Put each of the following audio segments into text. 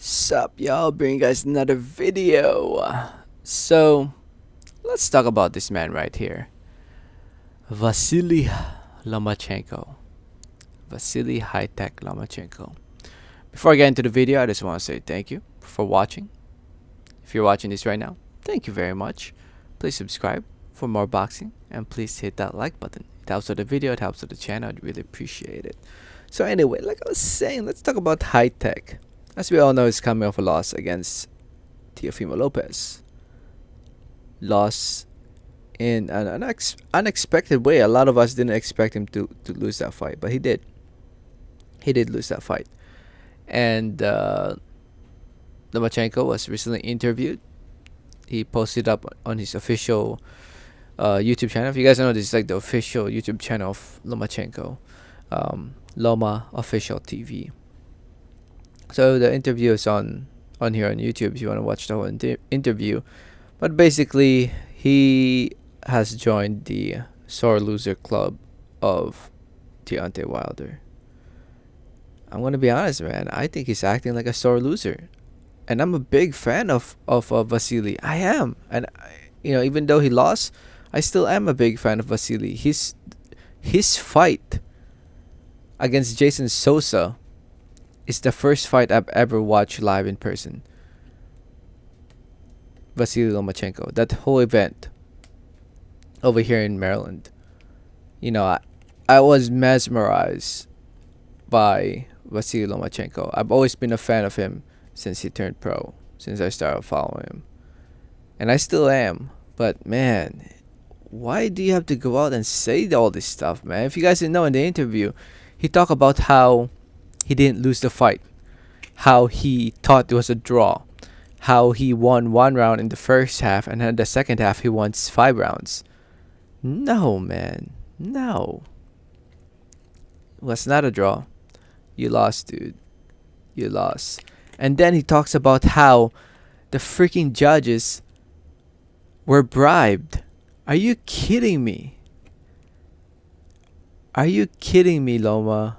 Sup y'all, bring you guys another video. So let's talk about this man right here, Vasyl Lomachenko. Vasyl High-Tech Lomachenko. Before I get into the video, I just want to say thank you for watching. If you're watching this right now, thank you very much. Please subscribe for more boxing and please hit that like button. It helps with the video, it helps with the channel, I'd really appreciate it. So anyway, like I was saying, let's talk about High-Tech. As we all know, he's coming off a loss against Teofimo Lopez. Loss in an unexpected way. A lot of us didn't expect him to lose that fight, but he did. He did lose that fight. And Lomachenko was recently interviewed. He posted up on his official YouTube channel. If you guys don't know, this is like the official YouTube channel of Lomachenko, Loma Official TV. So the interview is on here on YouTube if you want to watch the whole interview. But basically, he has joined the sore loser club of Deontay Wilder. I'm gonna be honest, man. I think he's acting like a sore loser, and I'm a big fan of Vasyl. I am, and even though he lost, I still am a big fan of Vasyl. His fight against Jason Sosa is the first fight I've ever watched live in person. Vasyl Lomachenko, that whole event over here in Maryland. I was mesmerized by Vasyl Lomachenko. I've always been a fan of him since he turned pro, since I started following him. And I still am. But man, why do you have to go out and say all this stuff, man? If you guys didn't know, in the interview, he talked about how he didn't lose the fight, how he thought it was a draw, how he won 1 round in the first half, and then the second half he won 5 rounds. No, man. No. It was not a draw. You lost, dude. You lost. And then he talks about how the freaking judges were bribed. Are you kidding me? Are you kidding me, Loma?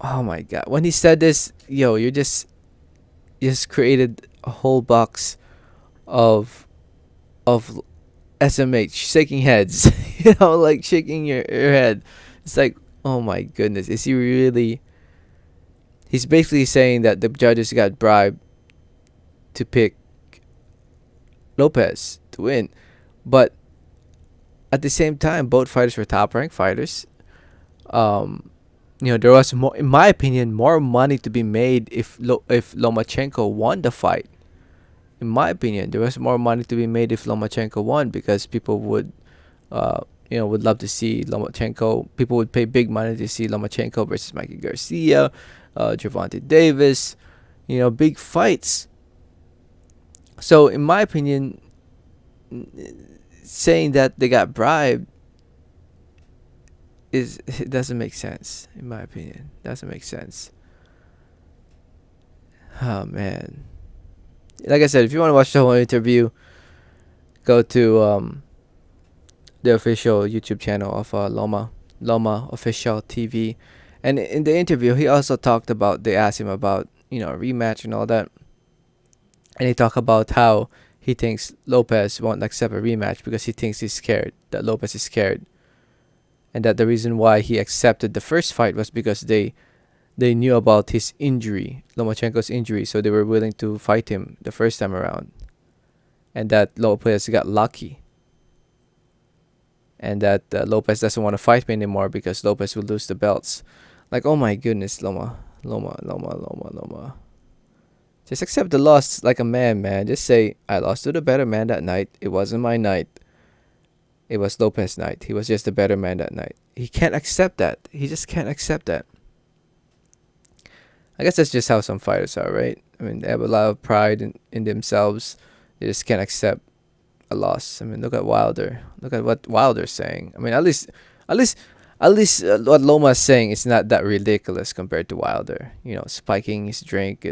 Oh my god. When he said this, you just created a whole box of SMH shaking heads. Like shaking your head. It's like, oh my goodness. Is he really? He's basically saying that the judges got bribed to pick Lopez to win. But at the same time, both fighters were top ranked fighters. There was more, in my opinion, more money to be made if Lomachenko won the fight. In my opinion, there was more money to be made if Lomachenko won, because people would love to see Lomachenko. People would pay big money to see Lomachenko versus Mikey Garcia, Gervonta Davis, big fights. So in my opinion, saying that they got bribed, it doesn't make sense. In my opinion, doesn't make sense. Oh man, like I said, if you want to watch the whole interview, go to the official YouTube channel of Loma Official TV. And in the interview, he also talked about, they asked him about a rematch and all that, and he talked about how he thinks Lopez won't accept a rematch because he thinks he's scared, that Lopez is scared. And that the reason why he accepted the first fight was because they knew about his injury, Lomachenko's injury, so they were willing to fight him the first time around. And that Lopez got lucky. And that Lopez doesn't want to fight me anymore because Lopez will lose the belts. Like, oh my goodness, Loma. Just accept the loss like a man, man. Just say, I lost to the better man that night. It wasn't my night. It was Lopez's night. He was just a better man that night. He can't accept that. He just can't accept that. I guess that's just how some fighters are, right? I mean, they have a lot of pride in themselves. They just can't accept a loss. I mean, look at Wilder. Look at what Wilder's saying. I mean, at least what Loma's saying is not that ridiculous compared to Wilder. Spiking his drink,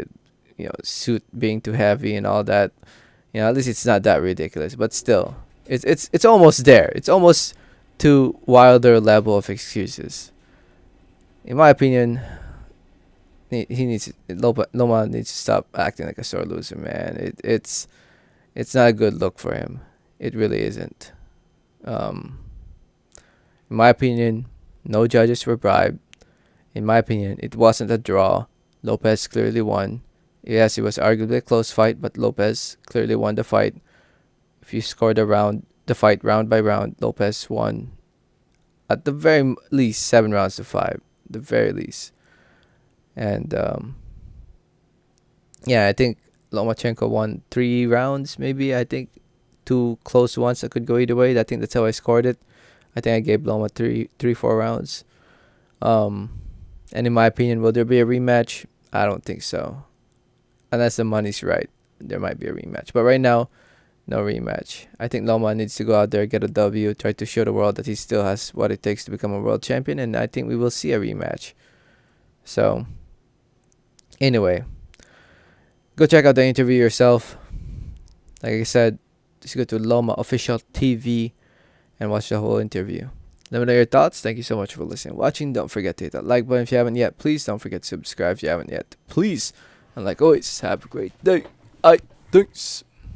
suit being too heavy and all that. At least it's not that ridiculous. But still, it's almost there. It's almost to Wilder level of excuses. In my opinion, he needs Loma needs to stop acting like a sore loser, man. It's not a good look for him. It really isn't. Um, in my opinion, no judges were bribed. In my opinion, it wasn't a draw. Lopez clearly won. Yes, it was arguably a close fight, but Lopez clearly won the fight. If you score the fight round by round, Lopez won at the very least 7 rounds to five, the very least. And yeah, I think Lomachenko won 3 rounds, maybe. I think two close ones that could go either way. I think that's how I scored it. I think I gave Loma 4 rounds. Um, and in my opinion, will there be a rematch? I don't think so. Unless the money's right, there might be a rematch. But right now, no rematch. I think Loma needs to go out there, get a W, try to show the world that he still has what it takes to become a world champion, and I think we will see a rematch. So, anyway, go check out the interview yourself. Like I said, just go to Loma Official TV and watch the whole interview. Let me know your thoughts. Thank you so much for listening and watching. Don't forget to hit that like button if you haven't yet. Please don't forget to subscribe if you haven't yet. Please. And like always, have a great day. Thanks.